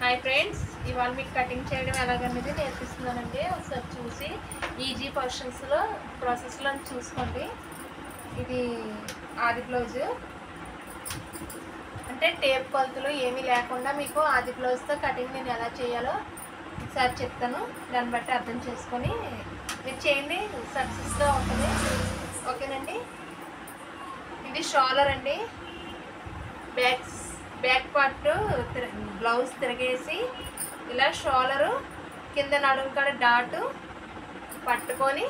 Hi friends, ఇవాళ మీకు cutting చేయడం ఎలాగనేది నేర్పిస్తున్నానండి. ఒకసారి చూసి ఈజీ ప్రాసెస్లో చూసుకోండి. ఇది ఆది బ్లౌజు అంటే టేప్ కొలతలు ఏమీ లేకుండా మీకు ఆది బ్లౌజ్తో కటింగ్ నేను ఎలా చేయాలో ఒకసారి చెప్తాను. దాన్ని బట్టి అర్థం చేసుకొని మీరు చేయండి, సక్సెస్గా ఉంటుంది. ఓకేనండి. ఇది షోల్డర్ అండి. బ్యాక్ పార్ట్ బ్లౌజ్ తిరిగేసి ఇలా షోల్డరు కింద నడుము కాడ డాట్ పట్టుకొని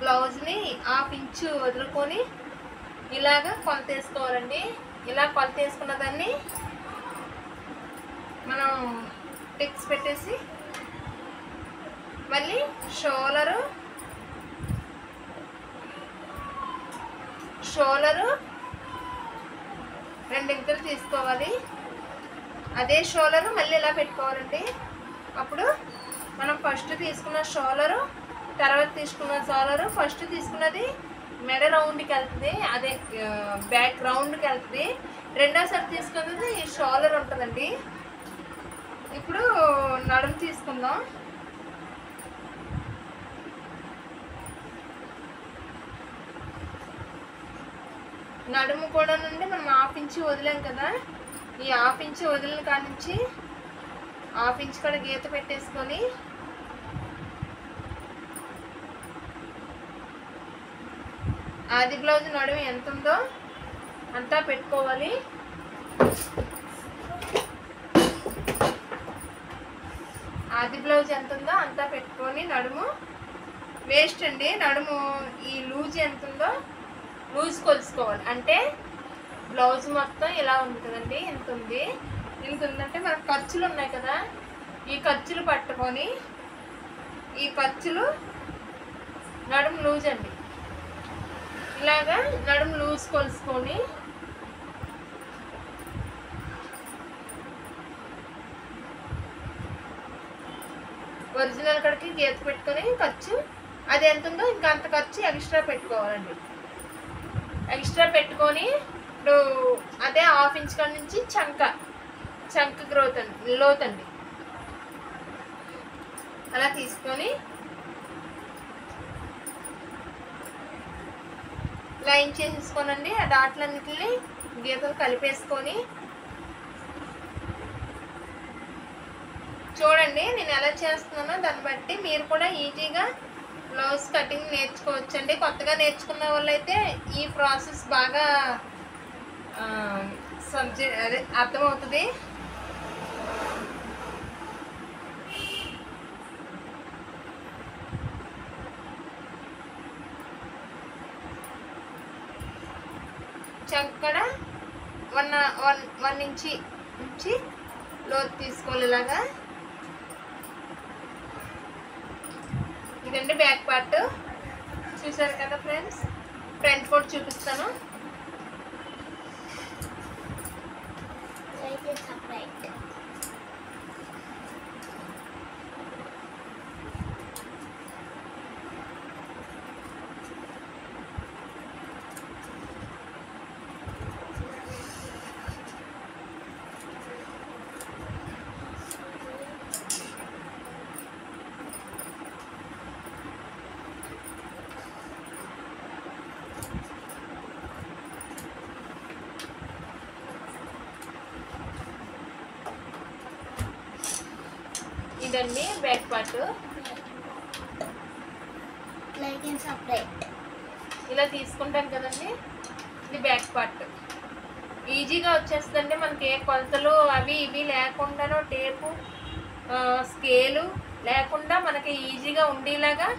బ్లౌజ్ని 1/2 ఇంచు వదులుకొని ఇలాగ కొలత వేసుకోవాలండి. ఇలా కొలత వేసుకున్న దాన్ని మనం టిక్స్ పెట్టేసి మళ్ళీ షోల్డరు 2 ఇంచులు తీసుకోవాలి. అదే షోల్డరు మళ్ళీ ఇలా పెట్టుకోవాలండి. అప్పుడు మనం ఫస్ట్ తీసుకున్న షోల్డరు, తర్వాత తీసుకున్న షోల్డరు, ఫస్ట్ తీసుకున్నది మెడ రౌండ్కి వెళ్తుంది, అదే బ్యాక్ రౌండ్కి వెళ్తుంది. రెండోసారి తీసుకున్నది ఈ షోల్డర్ ఉంటుందండి. ఇప్పుడు నడుము తీసుకుందాం. నడుము కూడా నుండి మనం 1/2 ఇంచు వదిలాం కదా, ఈ 1/2 ఇంచు వదిలిన కాడ నుంచి 1/2 ఇంచు కూడా గీత పెట్టేసుకొని ఆది బ్లౌజ్ నడుము ఎంత ఉందో అంతా పెట్టుకోవాలి. ఆది బ్లౌజ్ ఎంత ఉందో అంతా పెట్టుకొని నడుము వేస్ట్ అండి. నడుము ఈ లూజ్ ఎంత ఉందో లూజ్ కొలుసుకోవాలి. అంటే బ్లౌజ్ మొత్తం ఇలా ఉంటుందండి. ఇంత ఉందంటే మనకు ఖర్చులు ఉన్నాయి కదా, ఈ ఖర్చులు పట్టుకొని ఈ ఖర్చులు నడుము లూజ్ అండి. ఇలాగా నడుము లూజ్ కొలుసుకొని ఒరిజినల్ కడికి గీత పెట్టుకొని ఖర్చు అది ఎంత ఉందో ఇంకా అంత ఖర్చు ఎక్స్ట్రా పెట్టుకోవాలండి. ఎక్స్ట్రా పెట్టుకొని ఇప్పుడు అదే 1/2 ఇంచ్ కాడ నుంచి చంక గ్రోత్ అండి, లోతండి, అలా తీసుకొని లైన్ చేసేసుకోనండి. ఆ డాట్లన్నిటిని గీతలు కలిపేసుకొని చూడండి నేను ఎలా చేస్తున్నానో దాన్ని బట్టి మీరు కూడా ఈజీగా బ్లౌజ్ కటింగ్ నేర్చుకోవచ్చండి. కొత్తగా నేర్చుకున్న వాళ్ళైతే ఈ ప్రాసెస్ బాగా అర్థమవుతుంది. చక్కడ 1 ఇంచి నుంచి లోతు తీసుకోవాలి. ఇలాగా ఇదండి బ్యాక్ పార్ట్. చూసారు కదా ఫ్రెండ్స్, ఫ్రంట్ కూడా చూపిస్తాను. ఇదండి బ్యాక్ పార్ట్. ఇలా తీసుకుంటాం కదండి, ఇది బ్యాక్ పార్ట్. ఈజీగా వచ్చేస్తుందండి. మనకి ఏ కొలతలు అవి ఇవి లేకుండానో టేపు స్కేలు లేకుండా మనకి ఈజీగా ఉండేలాగా